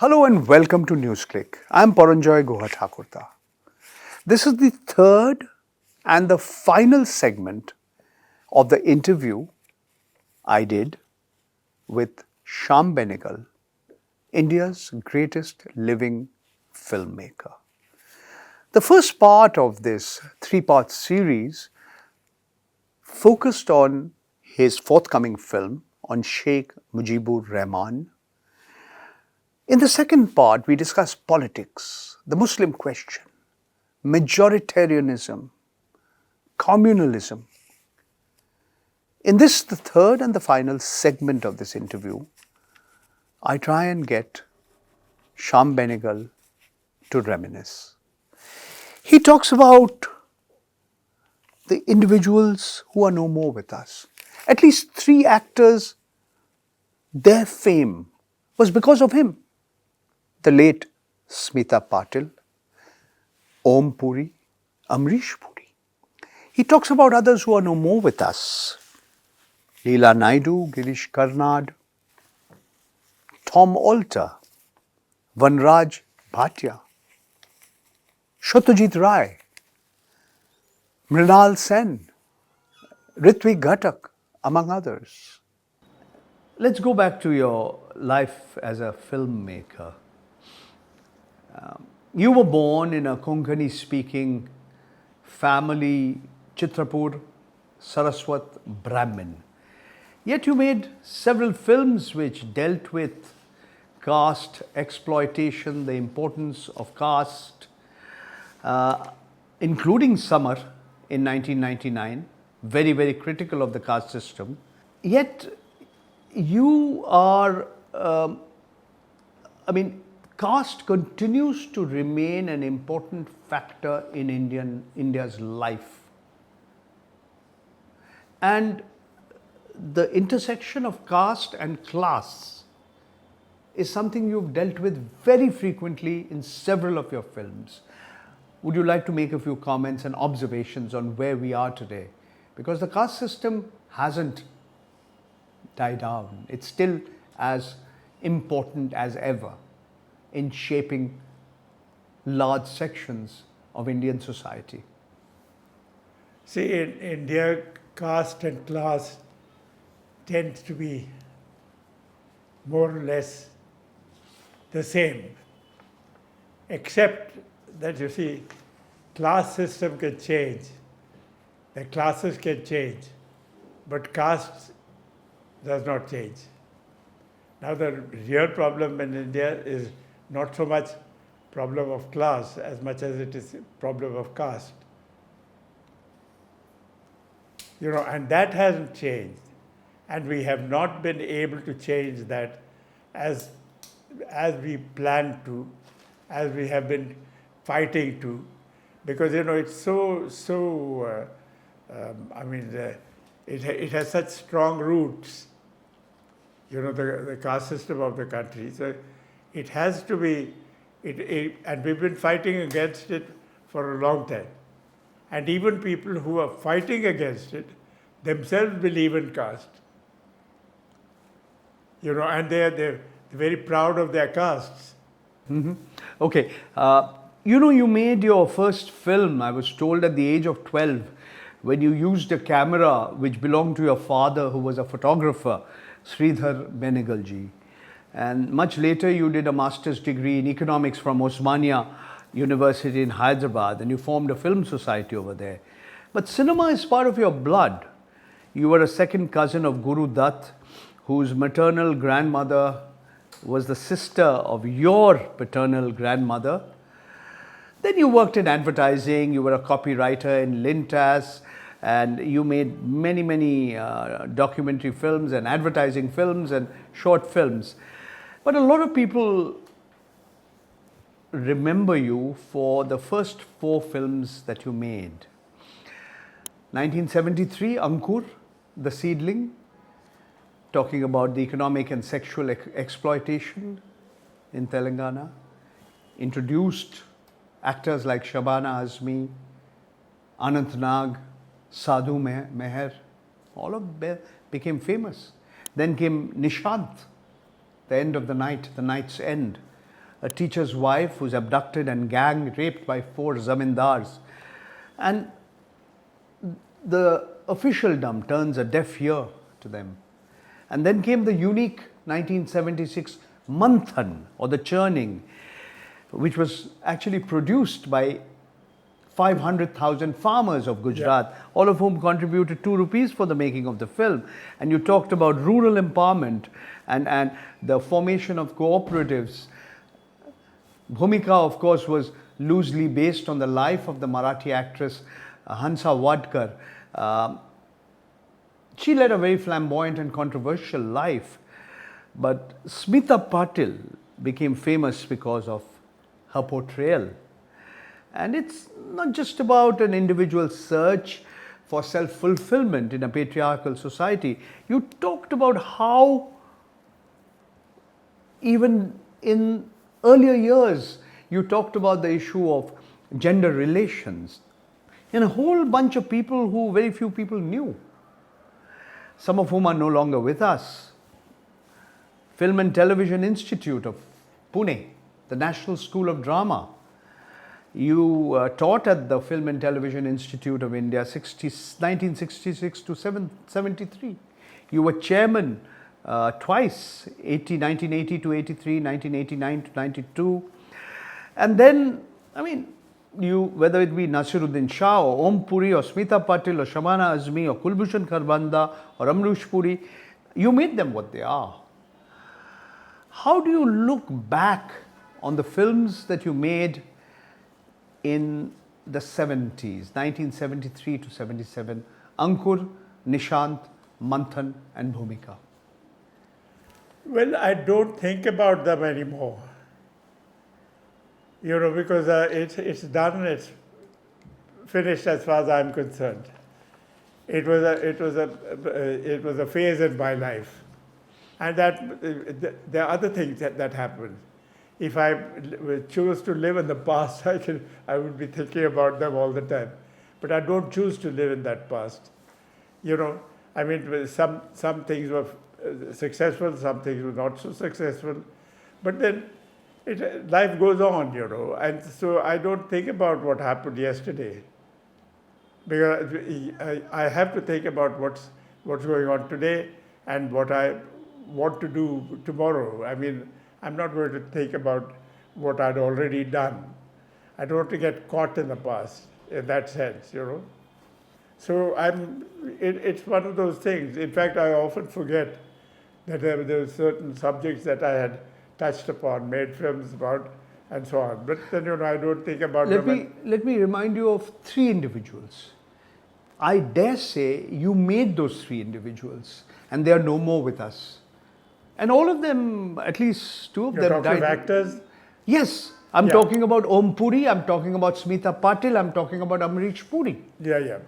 Hello and welcome to NewsClick. I'm Paranjoy Guha Thakurta. This is the third and the final segment of the interview I did with Shyam Benegal, India's greatest living filmmaker. The first part of this three-part series focused on his forthcoming film on Sheikh Mujibur Rahman. In the second part, we discuss politics, the Muslim question, majoritarianism, communalism. In this, the third and the final segment of this interview, I try and get Shyam Benegal to reminisce. He talks about the individuals who are no more with us. At least three actors, their fame was because of him. The late Smita Patil, Om Puri, Amrish Puri. He talks about others who are no more with us. Leela Naidu, Girish Karnad, Tom Alter, Vanraj Bhatia, Satyajit Ray, Mrinal Sen, Ritwik Ghatak, among others. Let's go back to your life as a filmmaker. You were born in a Konkani speaking family, Chitrapur, Saraswat Brahmin. Yet you made several films which dealt with caste exploitation, the importance of caste, including Samar in 1999, very, very critical of the caste system. Yet you are, caste continues to remain an important factor in India's life. And the intersection of caste and class is something you've dealt with very frequently in several of your films. Would you like to make a few comments and observations on where we are today? Because the caste system hasn't died down. It's still as important as ever in shaping large sections of Indian society. See, in India, caste and class tends to be more or less the same, except that you see, class system can change, the classes can change, but caste does not change. Now the real problem in India is not so much problem of class as much as it is problem of caste. And that hasn't changed. And we have not been able to change that as we planned to, as we have been fighting to, because it's it has such strong roots, the caste system of the country. So it has to be, and we've been fighting against it for a long time. And even people who are fighting against it themselves believe in caste. And they're very proud of their castes. Mm-hmm. Okay. You made your first film, I was told, at the age of 12, when you used a camera which belonged to your father, who was a photographer, Sridhar Benegal ji. And much later, you did a master's degree in economics from Osmania University in Hyderabad, and you formed a film society over there. But cinema is part of your blood. You were a second cousin of Guru Dutt, whose maternal grandmother was the sister of your paternal grandmother. Then you worked in advertising, you were a copywriter in Lintas, and you made many, many documentary films and advertising films and short films. But a lot of people remember you for the first 4 films that you made. 1973, Ankur, The Seedling, talking about the economic and sexual exploitation in Telangana, introduced actors like Shabana Azmi, Anant Nag, Sadhu Meher, all of them became famous. Then came Nishant, The End of the Night, The Night's End. a teacher's wife who's abducted and gang raped by 4 zamindars. And the officialdom turns a deaf ear to them. And then came the unique 1976 Manthan, or the churning, which was actually produced by 500,000 farmers of Gujarat, all of whom contributed 2 rupees for the making of the film. And you talked about rural empowerment and the formation of cooperatives. Bhumika, of course, was loosely based on the life of the Marathi actress Hansa Wadkar. She led a very flamboyant and controversial life, but Smita Patil became famous because of her portrayal. And it's not just about an individual search for self-fulfillment in a patriarchal society. You talked about how even in earlier years, you talked about the issue of gender relations in a whole bunch of people who very few people knew, some of whom are no longer with us. Film and Television Institute of Pune, the National School of Drama. You taught at the Film and Television Institute of India 1966 to 73. You were chairman twice, 1980 to 83, 1989 to 92. And then, I mean, you, whether it be Nasiruddin Shah or Om Puri or Smita Patil or Shabana Azmi or Kulbhushan Kharbanda or Amrish Puri, you made them what they are. How do you look back on the films that you made in the 70s, 1973 to 77, Ankur, Nishant, Manthan and Bhumika? Well, I don't think about them anymore. You know, because it's done, it's finished as far as I'm concerned. It was a phase in my life, and that there are other things that happened. If I choose to live in the past, I would be thinking about them all the time. But I don't choose to live in that past. You know, I mean, some things were successful, some things were not so successful. But then life goes on, you know. And so I don't think about what happened yesterday. Because I have to think about what's going on today and what I want to do tomorrow. I mean, I'm not going to think about what I'd already done. I don't want to get caught in the past in that sense, you know. So it's one of those things. In fact, I often forget that there were certain subjects that I had touched upon, made films about, and so on. But then, you know, I don't think about them. Let me remind you of 3 individuals. I dare say you made those 3 individuals, and they are no more with us. And all of them, at least 2 of You're them talking died. of actors? Yes. I'm talking about Om Puri, I'm talking about Smita Patil, I'm talking about Amrish Puri. Yeah.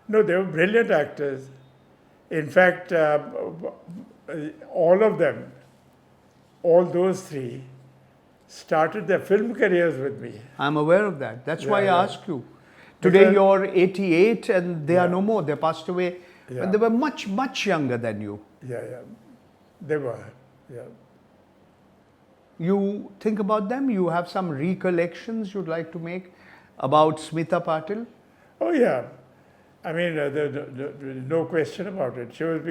No, they were brilliant actors. In fact, all of them, all those 3, started their film careers with me. I'm aware of that. That's why I asked you. Because Today you're 88 and they are no more. They passed away when they were much, much younger than you. Yeah. They were, yeah. You think about them? You have some recollections you'd like to make about Smita Patil? Oh, yeah. I mean, no question about it. She was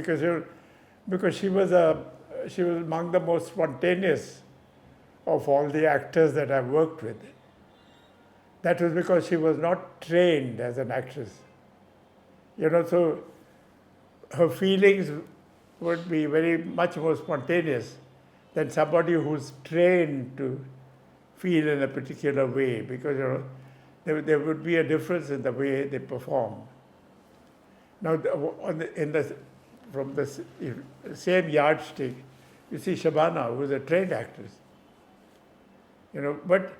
because she was among the most spontaneous of all the actors that I've worked with. That was because she was not trained as an actress. You know, so her feelings would be very much more spontaneous than somebody who's trained to feel in a particular way, because, you know, there would be a difference in the way they perform. Now, from the same yardstick, you see Shabana, who was a trained actress. You know, but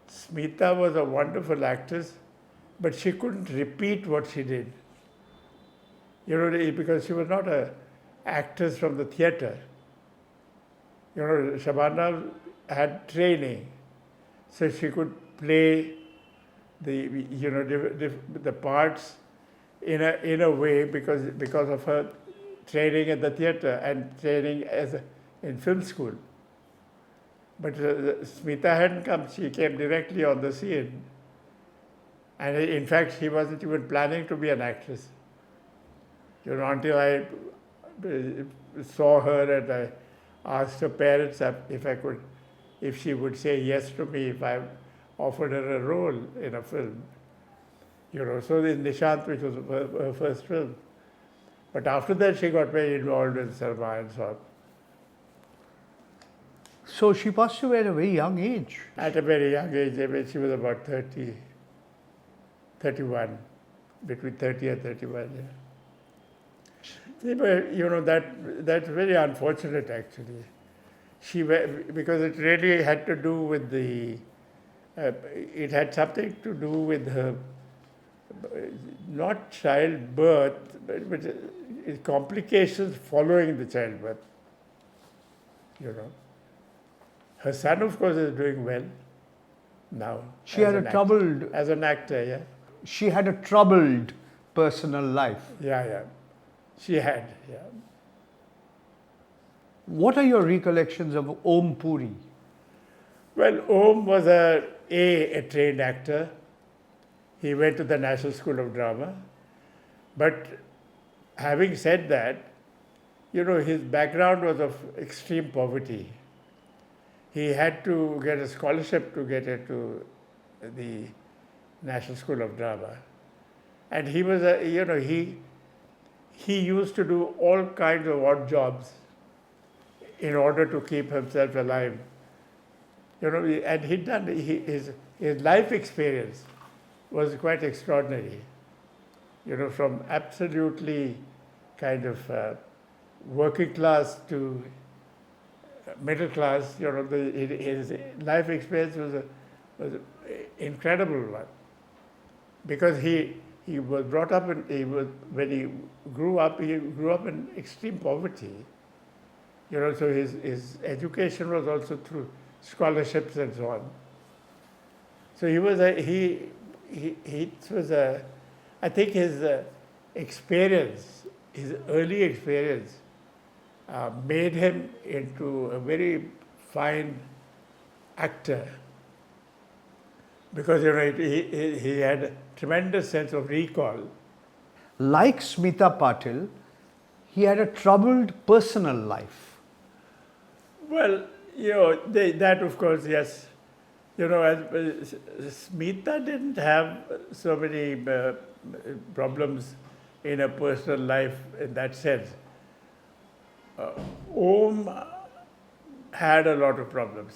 Smita was a wonderful actress, but she couldn't repeat what she did. You know, because she was not an actress from the theatre. You know, Shabana had training, so she could play the parts in a way because of her training at the theatre and training in film school. But Smita hadn't come. She came directly on the scene. And in fact, she wasn't even planning to be an actress. You know, until I saw her and I asked her parents if she would say yes to me if I offered her a role in a film. You know, so in Nishant, which was her first film. But after that, she got very involved in cinema and so on. So she passed away at a very young age. At a very young age, I mean, she was about 30, 31, between 30 and 31, yeah. See, but, you know, that's very unfortunate, actually. Because it really had to do with it had something to do with her, not childbirth, but complications following the childbirth, you know. Her son, of course, is doing well now. She had a troubled... As an actor, yeah. She had a troubled personal life. Yeah. She had, yeah. What are your recollections of Om Puri? Well, Om was a trained actor. He went to the National School of Drama. But having said that, you know, his background was of extreme poverty. He had to get a scholarship to get into the National School of Drama. And he was he used to do all kinds of odd jobs in order to keep himself alive. You know, and his life experience was quite extraordinary. You know, from absolutely kind of working class to middle class, you know, his life experience was an incredible one. Because he was brought up when he grew up in extreme poverty. You know, so his education was also through scholarships and so on. So I think his experience, his early experience, made him into a very fine actor. Because, you know, he had a tremendous sense of recall. Like Smita Patil, he had a troubled personal life. Well, you know, that of course, yes. You know, Smita didn't have so many problems in her personal life in that sense. Om had a lot of problems.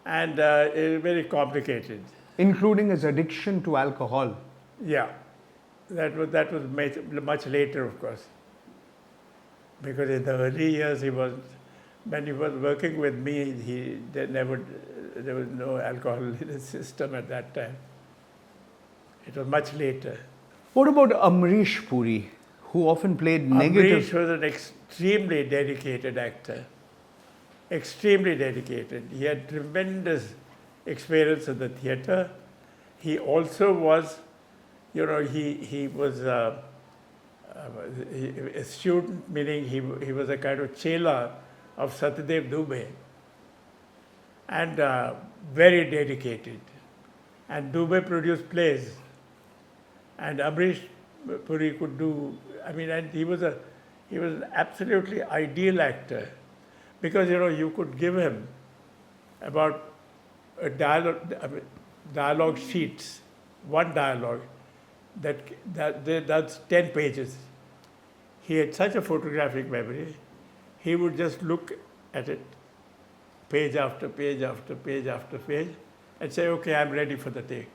And very complicated. Including his addiction to alcohol. Yeah, that was much later, of course. Because in the early years, when he was working with me, there was no alcohol in the system at that time. It was much later. What about Amrish Puri, who often played negative? Amrish was an extremely dedicated actor. Extremely dedicated. He had tremendous experience in the theatre. He also was, you know, he was a student, meaning he was a kind of chela of Satyajit Ray. And very dedicated. And Dubey produced plays. And Amrish Puri could do, and he was an absolutely ideal actor. Because, you know, you could give him about a dialogue sheets, one dialogue, that's 10 pages. He had such a photographic memory. He would just look at it, page after page after page after page, and say, okay, I'm ready for the take.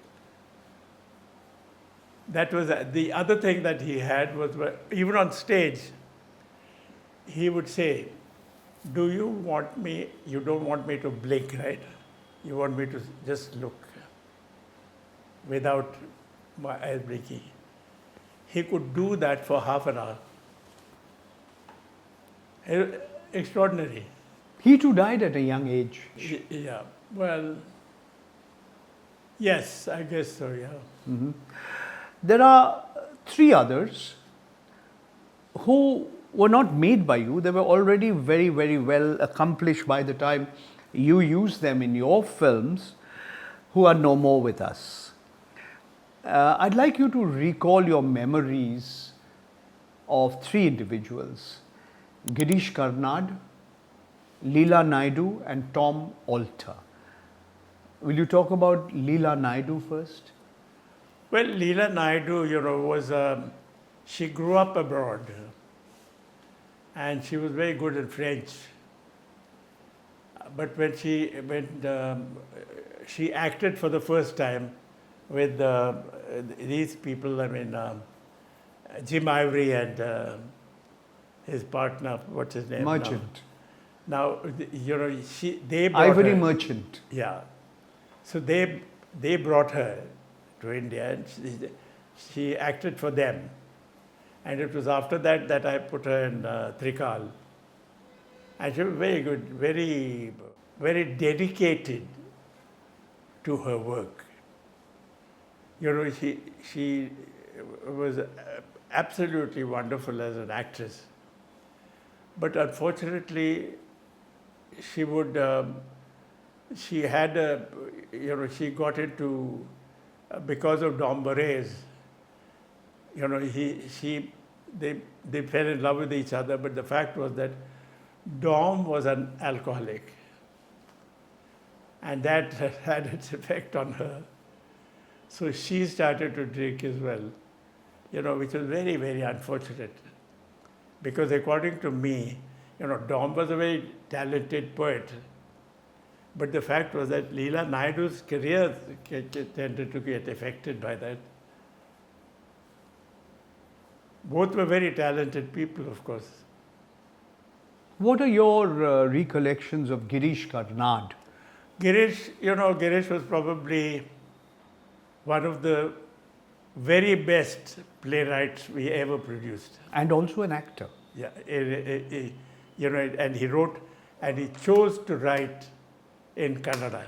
That was the other thing that he had was, even on stage, he would say, do you want me, you don't want me to blink, right? You want me to just look without my eyes blinking. He could do that for half an hour. Extraordinary. He too died at a young age. Yeah, well, yes, I guess so, yeah. Mm-hmm. There are three others who were not made by you. They were already very, very well accomplished by the time you used them in your films, who are no more with us. I'd like you to recall your memories of three individuals: Girish Karnad, Leela Naidu, and Tom Alter. Will you talk about Leela Naidu first? Well, Leela Naidu, was she grew up abroad, and she was very good in French. But when she acted for the first time with these people, Jim Ivory and his partner, what's his name? Merchant. Now, they brought Ivory her. Merchant. Yeah. So they brought her to India, and she acted for them. And it was after that that I put her in Trikal. And she was very good, very, very dedicated to her work. She was absolutely wonderful as an actress. But unfortunately, she got into, because of Dom Barres, they fell in love with each other, but the fact was that Dom was an alcoholic, and that had its effect on her. So she started to drink as well, which was very, very unfortunate. Because according to me, Dom was a very talented poet, but the fact was that Leela Naidu's career tended to get affected by that. Both were very talented people, of course. What are your recollections of Girish Karnad? Girish was probably one of the very best playwrights we ever produced. And also an actor. Yeah, and he wrote, and he chose to write in Kannada.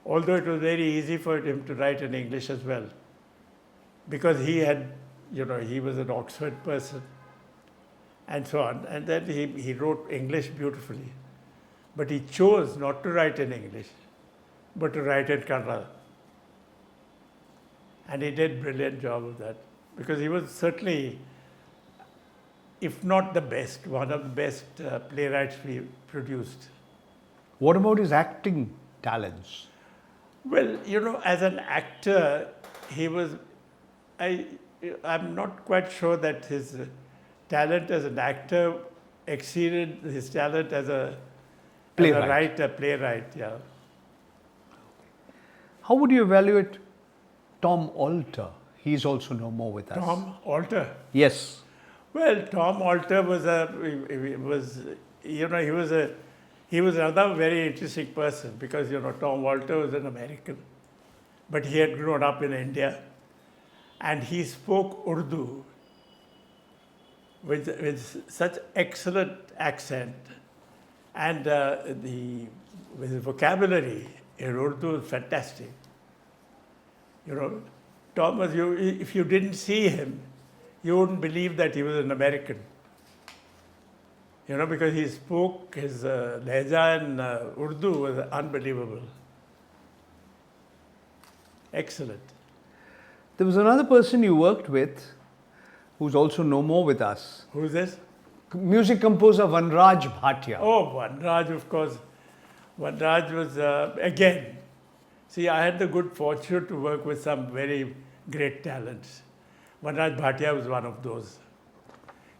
Although it was very easy for him to write in English as well, because he had, he was an Oxford person, and so on. And then he wrote English beautifully. But he chose not to write in English, but to write in Kannada. And he did a brilliant job of that, because he was certainly, if not the best, one of the best playwrights we produced. What about his acting talents? Well, as an actor, he was, I'm not quite sure that his talent as an actor exceeded his talent as a playwright, yeah. How would you evaluate Tom Alter? He's also no more with us. Tom Alter? Yes. Well, Tom Alter he was another very interesting person, because, Tom Alter was an American, but he had grown up in India, and he spoke Urdu with such excellent accent, and with his vocabulary in Urdu is fantastic. Tom was, if you didn't see him, you wouldn't believe that he was an American. Because he spoke, his lehja in Urdu was unbelievable. Excellent. There was another person you worked with who's also no more with us. Who's this? Music composer Vanraj Bhatia. Oh, Vanraj, of course. Vanraj was, again, see, I had the good fortune to work with some very great talents. Vanraj Bhatia was one of those.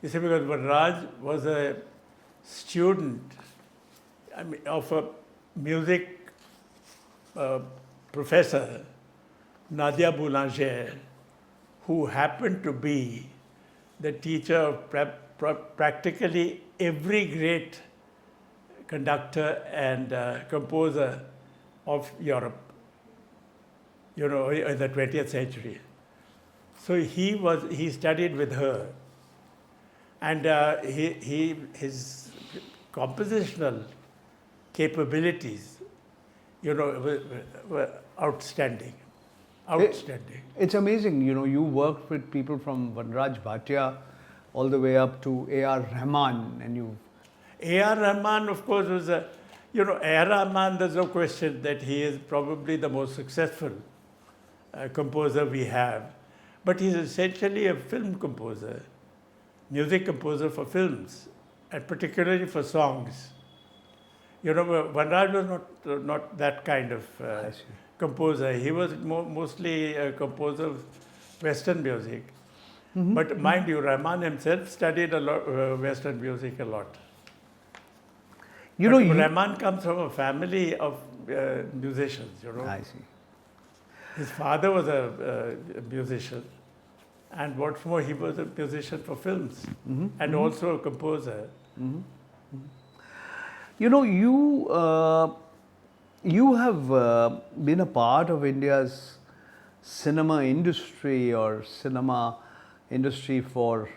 You see, because Vanraj was a student of a music professor, Nadia Boulanger, who happened to be the teacher of practically every great conductor and composer of Europe, in the 20th century. So he studied with her, and his compositional capabilities, were outstanding. Outstanding. It's amazing, you worked with people from Vanraj Bhatia all the way up to A.R. Rahman, and you. A.R. Rahman, of course, was a, A.R. Rahman, there's no question that he is probably the most successful composer we have. But he's essentially a film composer, music composer for films, and particularly for songs. Vanraj was not that kind of composer. He was mostly a composer of Western music. But mind you, Rahman himself studied a lot, Western music a lot. Rahman comes from a family of musicians, I see. His father was a musician, and what's more, he was a musician for films and also a composer. You have been a part of India's cinema industry or cinema industry for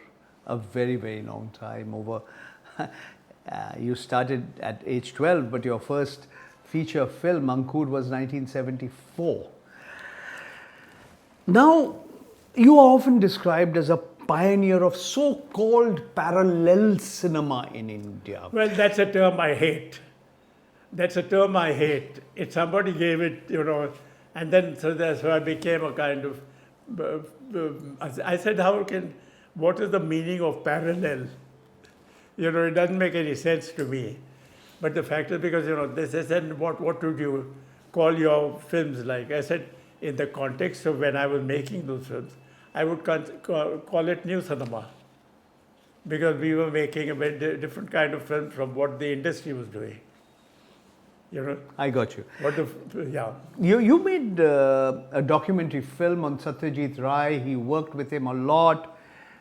a very, very long time. You started at age 12, but your first feature film, Ankur, was 1974. Now, you are often described as a pioneer of so-called parallel cinema in India. Well, that's a term I hate. Somebody gave it, and then so I became a kind of, I said, what is the meaning of parallel? It doesn't make any sense to me. But the fact is, because, they said, what would you call your films like? I said, in the context of when I was making those films, I would call it new cinema. Because we were making a very different kind of film from what the industry was doing. I got you. Yeah. You made a documentary film on Satyajit Ray. He worked with him a lot.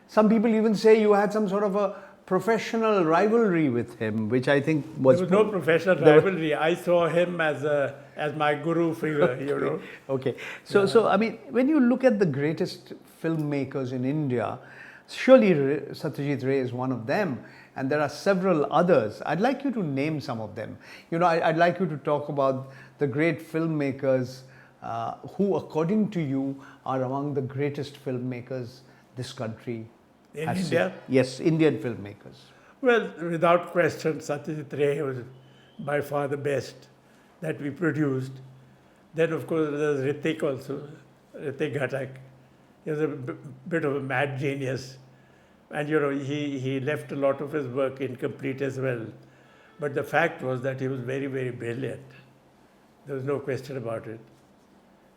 Some people even say you had some sort of a professional rivalry with him, which I think was... There was no professional rivalry. I saw him as my guru figure, Okay. So, I mean, when you look at the greatest filmmakers in India, surely Satyajit Ray is one of them. And there are several others. I'd like you to name some of them. I'd like you to talk about the great filmmakers who, according to you, are among the greatest filmmakers this country has seen. In India? Yes, Indian filmmakers. Well, without question, Satyajit Ray was by far the best that we produced. Then, of course, there's Ritwik also, Ritwik Ghatak. He was a bit of a mad genius. And, he left a lot of his work incomplete as well. But the fact was that he was very, very brilliant. There was no question about it.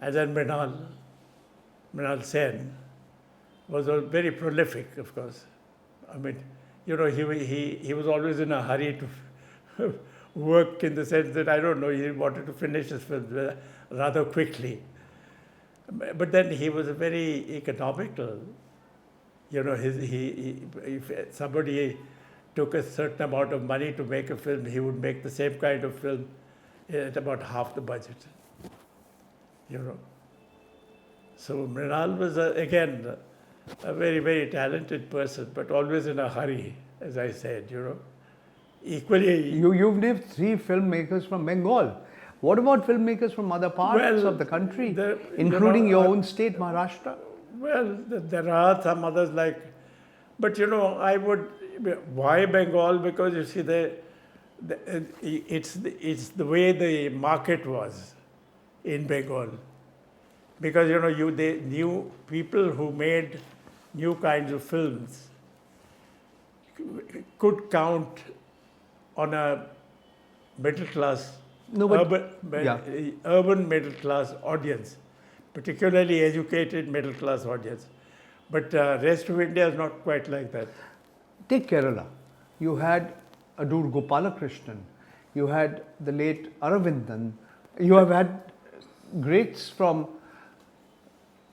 And then Mrinal Sen, was very prolific, of course. I mean, he was always in a hurry to work, in the sense that, I don't know, he wanted to finish his film rather quickly. But then he was very economical. If somebody took a certain amount of money to make a film, he would make the same kind of film at about half the budget. So Mrinal was, again, a very, very talented person, but always in a hurry, as I said, Equally... You've named 3 filmmakers from Bengal. What about filmmakers from other parts of the country, including your own state, Maharashtra? Well, there are some others but why Bengal? Because you see, it's the way the market was in Bengal. Because, they knew people who made new kinds of films could count on a middle class, urban middle class audience, particularly educated middle class audience. But rest of India is not quite like that. Take Kerala. You had Adur Gopalakrishnan. You had the late Aravindan. You have had greats from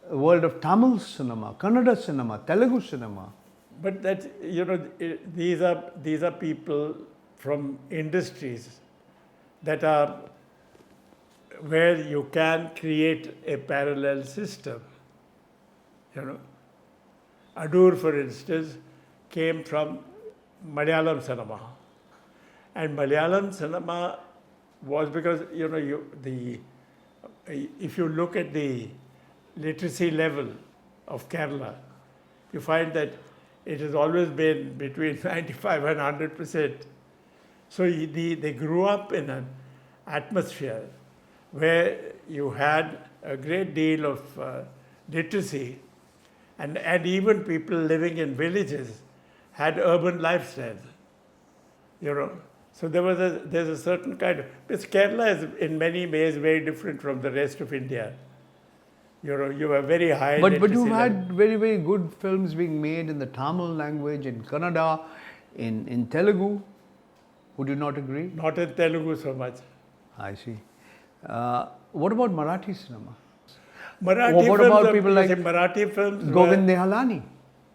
the world of Tamil cinema, Kannada cinema, Telugu cinema. But that, these are people from industries that are where you can create a parallel system. Adur, for instance, came from Malayalam cinema. And Malayalam cinema was because, if you look at the literacy level of Kerala, you find that it has always been between 95 and 100%. So they grew up in an atmosphere where you had a great deal of literacy, and even people living in villages had urban lifestyles. You know, so there's a certain kind of, because Kerala is in many ways very different from the rest of India. You know, you have very high But literacy you've level. had very, very good films being made in the Tamil language, in Kannada, in Telugu. Would you not agree? Not in Telugu so much. I see. What about Marathi cinema? Marathi Or what films about are- people you like say Marathi films Govind were- Nehalani?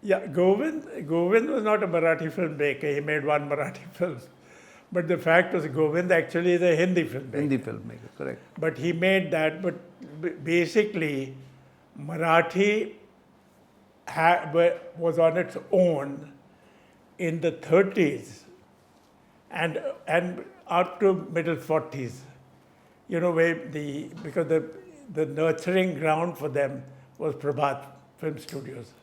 Yeah, Govind was not a Marathi filmmaker. He made one Marathi film. But the fact was, Govind actually is a Hindi filmmaker. Hindi filmmaker, correct. But he made that. But basically, Marathi was on its own in the 30s and up to middle 40s. You know, because the nurturing ground for them was Prabhat Film Studios.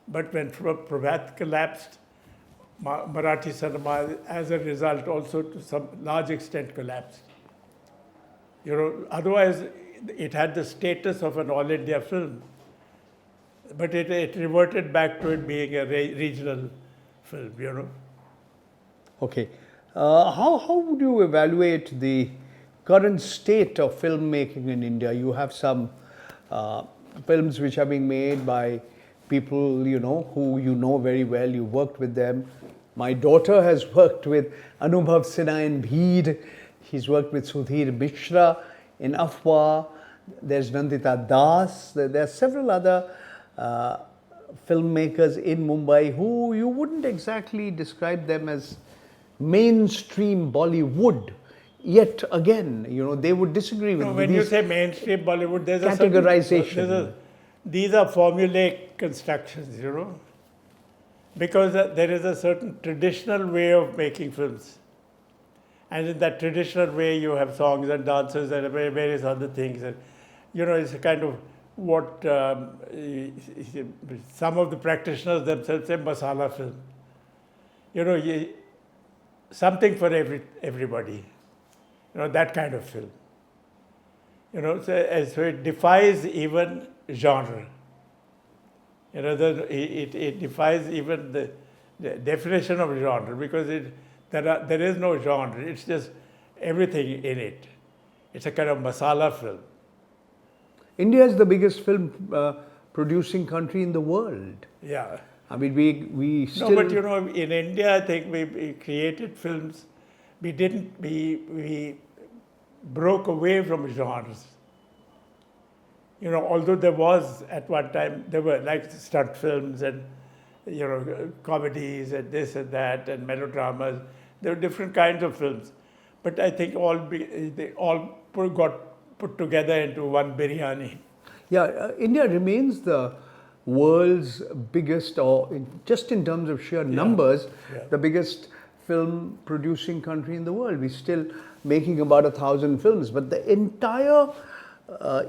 But when Prabhat collapsed, Marathi cinema, as a result, also to some large extent collapsed. You know, otherwise it had the status of an all India film, but it reverted back to it being a regional film. You know. Okay. How would you evaluate the current state of filmmaking in India? You have some films which are being made by people, you know, who you know very well. You worked with them. My daughter has worked with Anubhav Sinha in Bheed. He's worked with Sudhir Mishra in Afwa. There's Nandita Das. There are several other filmmakers in Mumbai who you wouldn't exactly describe them as mainstream Bollywood. Yet again, you know, they would disagree with No, when you say mainstream Bollywood, there's a categorization. These are formulaic constructions, you know, because there is a certain traditional way of making films. And in that traditional way, you have songs and dances and various other things. And, you know, it's a kind of what some of the practitioners themselves say, masala film. You know, something for everybody. You know, that kind of film. You know, so it defies even genre. You know, it defies even the definition of genre, because there is no genre. It's just everything in it. It's a kind of masala film. India is the biggest film producing country in the world. Yeah. I mean, we still... No, but you know, in India, I think we created films. We broke away from genres. You know, although there was at one time, there were like stunt films and, you know, comedies and this and that and melodramas. There were different kinds of films. But I think they all got put together into one biryani. Yeah, India remains the world's biggest, or just in terms of sheer numbers, the biggest film producing country in the world. We're still making about 1,000 films, but the entire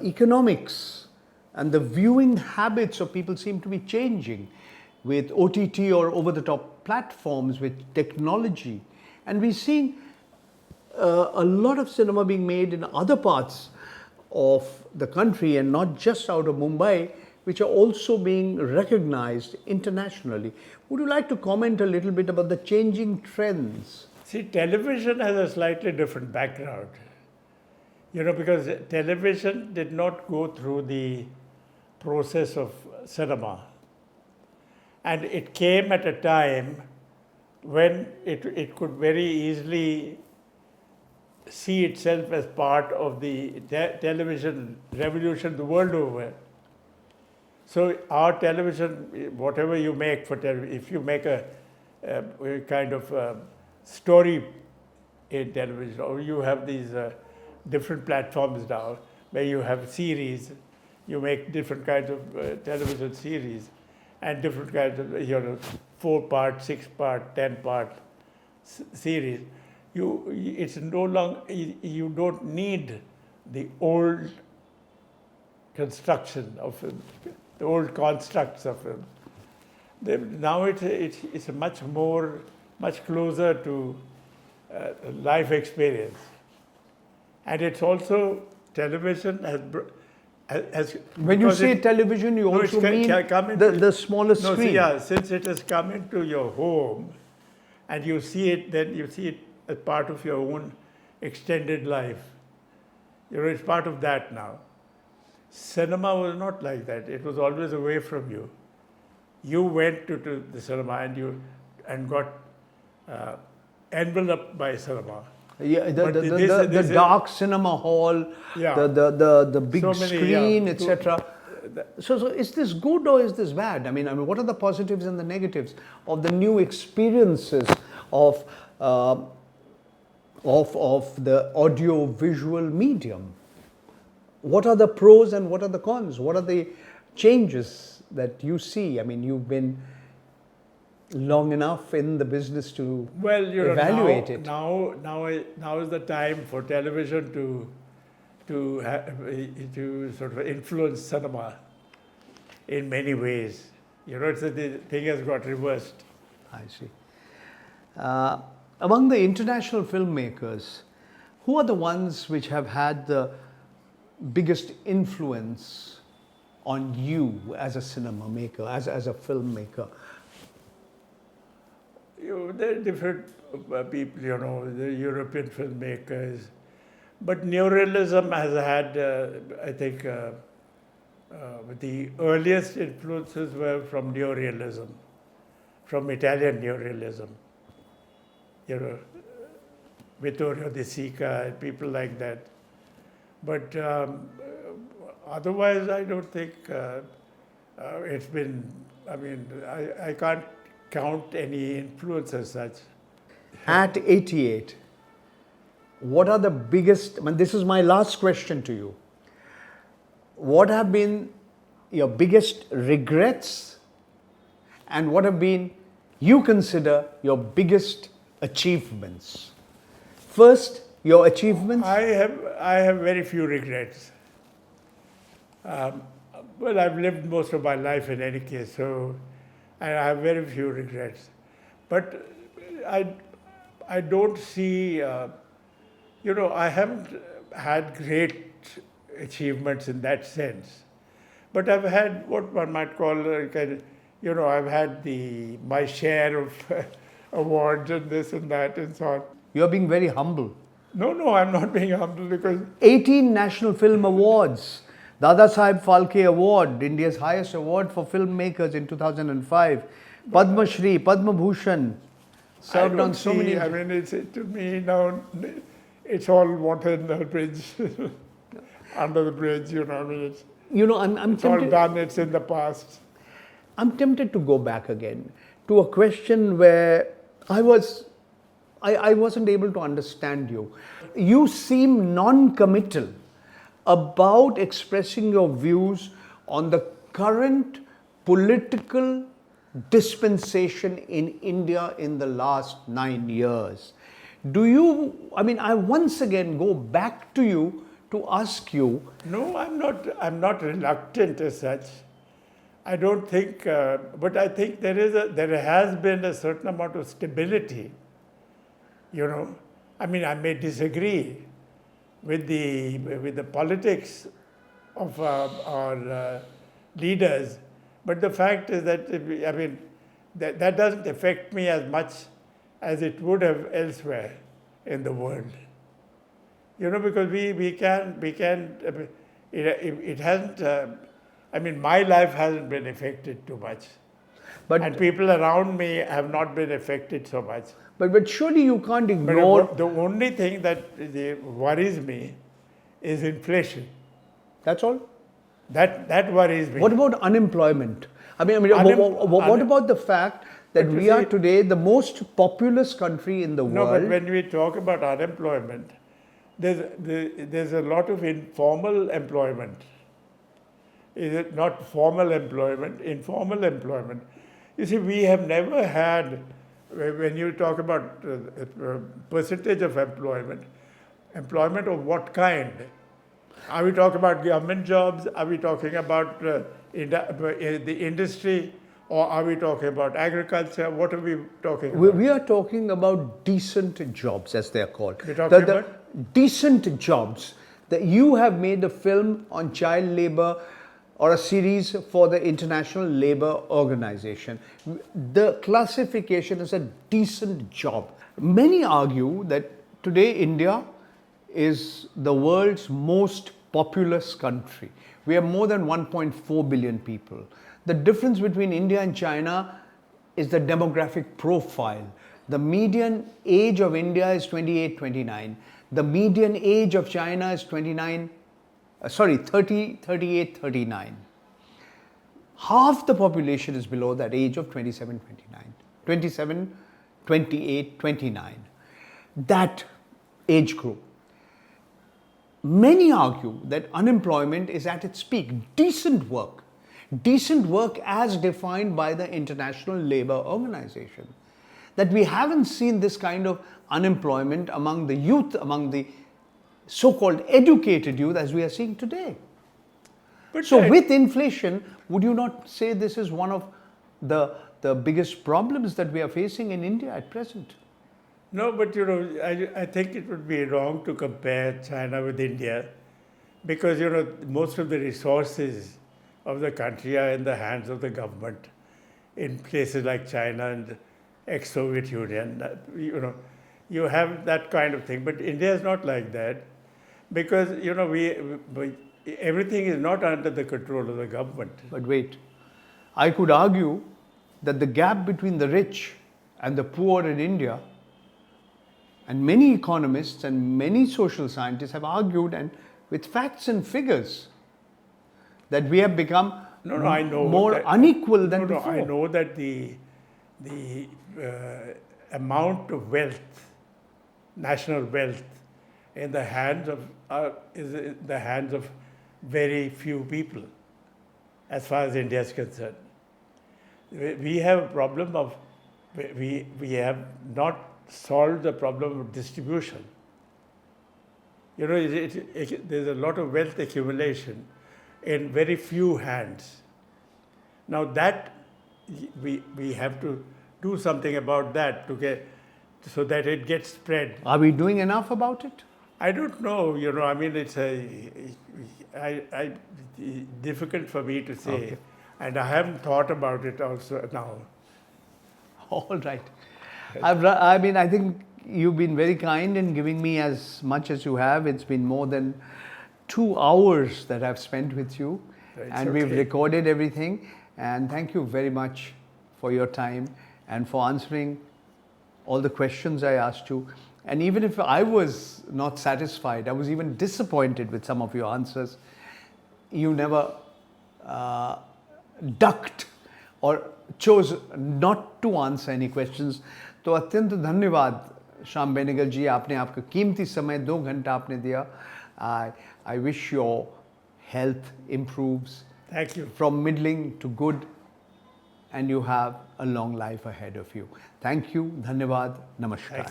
economics and the viewing habits of people seem to be changing with OTT or over-the-top platforms, with technology. And we're seeing a lot of cinema being made in other parts of the country and not just out of Mumbai, which are also being recognized internationally. Would you like to comment a little bit about the changing trends? See, television has a slightly different background. You know, because television did not go through the process of cinema. And it came at a time when it could very easily see itself as part of the television revolution the world over. So our television, whatever you make for television, if you make a kind of story in television, or you have these different platforms now where you have series, you make different kinds of television series and different kinds of, you know, 4-part, 6-part, 10-part series. It's no longer, you don't need the old construction of film, the old constructs of film. Now it's much closer to life experience, and it's also television has When you because say it- television, you no, it's also mean come into- the smaller no, screen. see, yeah, since it has come into your home, and you see it, then you see it as part of your own extended life. It's part of that now. Cinema was not like that. It was always away from you. You went to the cinema and got enveloped by cinema. Yeah, But the dark cinema hall, Yeah. the big So many, screen, yeah. etc. So is this good or is this bad? I mean, what are the positives and the negatives of the new experiences of the audio visual medium? What are the pros and what are the cons? What are the changes that you see? I mean, you've been long enough in the business to evaluate it. Now is the time for television to sort of influence cinema in many ways. The thing has got reversed. I see. Among the international filmmakers, who are the ones which have had the biggest influence on you as a cinema maker, as a filmmaker? There are different people, the European filmmakers, but neorealism has had, I think, the earliest influences were from neorealism, from Italian neorealism. Vittorio De Sica and people like that. But otherwise, I don't think it's been, I can't count any influence as such. At 88, what are the biggest, this is my last question to you. What have been your biggest regrets and what have been, you consider, your biggest achievements? First, your achievements. I have very few regrets. Well, I've lived most of my life in any case, so I have very few regrets. But I don't see, I haven't had great achievements in that sense. But I've had what one might call, I've had my share of awards and this and that and so on. You're being very humble. No, I'm not being humble because 18 National Film Awards. Dada Saheb Phalke Award, India's highest award for filmmakers in 2005. Padma Shri, Padma Bhushan, served on so many. To me now, it's all water in the bridge, under the bridge. I'm It's all tempted. done. It's in the past. I'm tempted to go back again to a question where I wasn't able to understand you. You seem non-committal about expressing your views on the current political dispensation in India in the last 9 years. I once again go back to you to ask you. No, I'm not reluctant as such. I don't think, but I think there has been a certain amount of stability. I may disagree with the politics of our leaders, but the fact is that that doesn't affect me as much as it would have elsewhere in the world. Because it hasn't. My life hasn't been affected too much, and people around me have not been affected so much. But surely you can't ignore. But the only thing that worries me is inflation. That's all? That worries me. What about unemployment? What about the fact that we are today the most populous country in the world? No, but when we talk about unemployment, there's a lot of informal employment. Is it not formal employment? Informal employment. You see, we have never had, when you talk about percentage of employment of what kind? Are we talking about government jobs? Are we talking about the industry? Or are we talking about agriculture? What are we talking We, about? we are talking about decent jobs, as they are called. We're talking The about? decent jobs. That you have made a film on child labor or a series for the International Labour Organization. The classification is a decent job. Many argue that today India is the world's most populous country. We have more than 1.4 billion people. The difference between India and China is the demographic profile. The median age of India is 28, 29. The median age of China is 30, 38, 39. Half the population is below that age of 27, 29. 27, 28, 29. That age group. Many argue that unemployment is at its peak. Decent work as defined by the International Labour Organization. That we haven't seen this kind of unemployment among the youth, among the so-called educated youth as we are seeing today. So with inflation, would you not say this is one of the biggest problems that we are facing in India at present? No, but I think it would be wrong to compare China with India because, most of the resources of the country are in the hands of the government in places like China and ex-Soviet Union. You have that kind of thing, but India is not like that because, everything is not under the control of the government. But wait, I could argue that the gap between the rich and the poor in India, and many economists and many social scientists have argued, and with facts and figures, that we have become I know more that, unequal than before. I know that the amount of wealth, national wealth, in the hands of is in the hands of very few people, as far as India is concerned. We have a problem of we have not solved the problem of distribution. There's a lot of wealth accumulation in very few hands. Now that we have to do something about that so that it gets spread. Are we doing enough about it? I don't know. It's difficult for me to say, Okay. and I haven't thought about it also now. All right. I think you've been very kind in giving me as much as you have. It's been more than 2 hours that I've spent with you, and we've recorded everything. And thank you very much for your time and for answering all the questions I asked you. And even if I was not satisfied, I was even disappointed with some of your answers, you never ducked or chose not to answer any questions. तो अत्यंत धन्यवाद श्याम बेनेगल जी, आपने आपका कीमती समय 2 घंटा आपने दिया. I wish your health improves. Thank you. From middling to good, and you have a long life ahead of you. Thank you. Dhanyavad. Namaskar.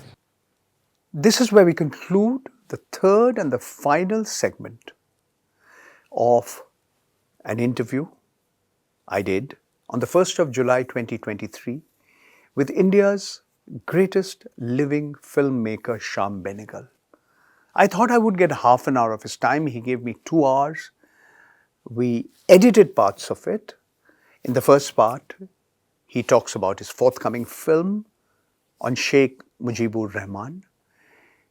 This is where we conclude the third and the final segment of an interview I did on the 1st of July 2023 with India's greatest living filmmaker, Shyam Benegal. I thought I would get half an hour of his time. He gave me 2 hours. We edited parts of it. In the first part, he talks about his forthcoming film on Sheikh Mujibur Rahman.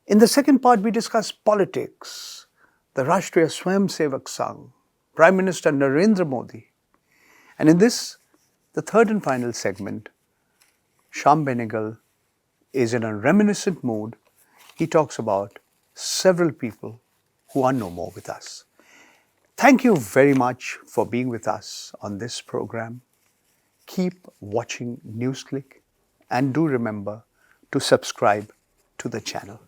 In the second part, we discuss politics, the Rashtriya Swayamsevak Sangh, Prime Minister Narendra Modi. And in this, the third and final segment, Shyam Benegal is in a reminiscent mood. He talks about several people who are no more with us. Thank you very much for being with us on this program. Keep watching NewsClick and do remember to subscribe to the channel.